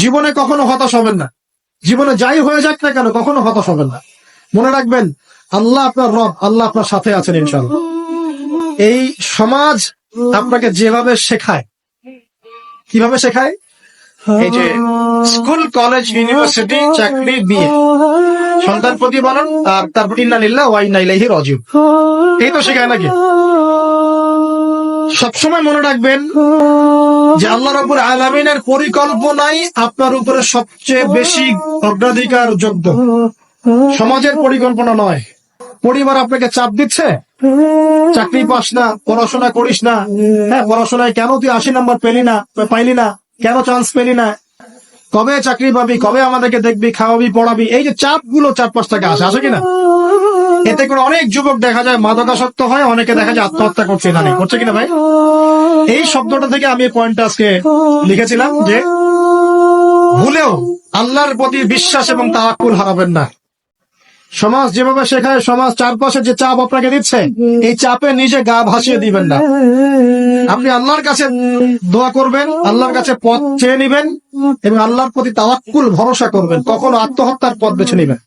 জীবনে কখনো হতাশ হবেন না। জীবনে যাই হয়ে যাক না কেন কখনো হতাশ হবেন না। মনে রাখবেন আল্লাহ আপনার রব, আল্লাহ আপনার সাথে আছেন ইনশাআল্লাহ। এই সমাজ আপনাকে যেভাবে শেখায়, কিভাবে শেখায়, এই যে স্কুল, কলেজ, ইউনিভার্সিটি, চাকরি, বিয়ে, সন্তান প্রতিপালন, আর তারপর ইন্না লিল্লাহি ওয়া ইন্না ইলাইহি রাজিউন, এই তো শেখায় নাকি? সবসময় মনে রাখবেন যে আল্লাহ রাব্বুল আলামিনের পরিকল্পনাই আপনার উপরে সবচেয়ে বেশি অগ্রাধিকার যোগ্য, সমাজের পরিকল্পনা নয়। পরিবার আপনাকে চাপ দিচ্ছে, চাকরি পাস না, পড়াশোনা করিস না, হ্যাঁ পড়াশোনায় কেন তুই 80 নাম্বার পাইলি না, কেন চান্স পেলি না, কবে চাকরি পাবি, কবে আমাদেরকে দেখবি, খাওয়াবি, পড়াবি, এই যে চাপগুলো 4-5 টাকা আসে কিনা, এতে করে অনেক যুবক দেখা যায় মাদকাসক্ত হয়, অনেকে দেখা যায় আত্মহত্যা করছে, করছে কিনা ভাই? এই শব্দটা থেকে আমি পয়েন্টটা আজকে লিখেছিলাম যে ভুলেও আল্লাহর প্রতি বিশ্বাস এবং তাওয়াক্কুল হারাবেন না। সমাজ যেভাবে শেখায়, সমাজ চারপাশে যে চাপ আপনাকে দিচ্ছে, এই চাপে নিজে গা ভাসিয়ে দিবেন না। আপনি আল্লাহর কাছে দোয়া করবেন, আল্লাহর কাছে পথ চেয়ে নিবেন এবং আল্লাহর প্রতি তাওয়াক্কুল ভরসা করবেন, কখনো আত্মহত্যার পথ বেছে নিবেন।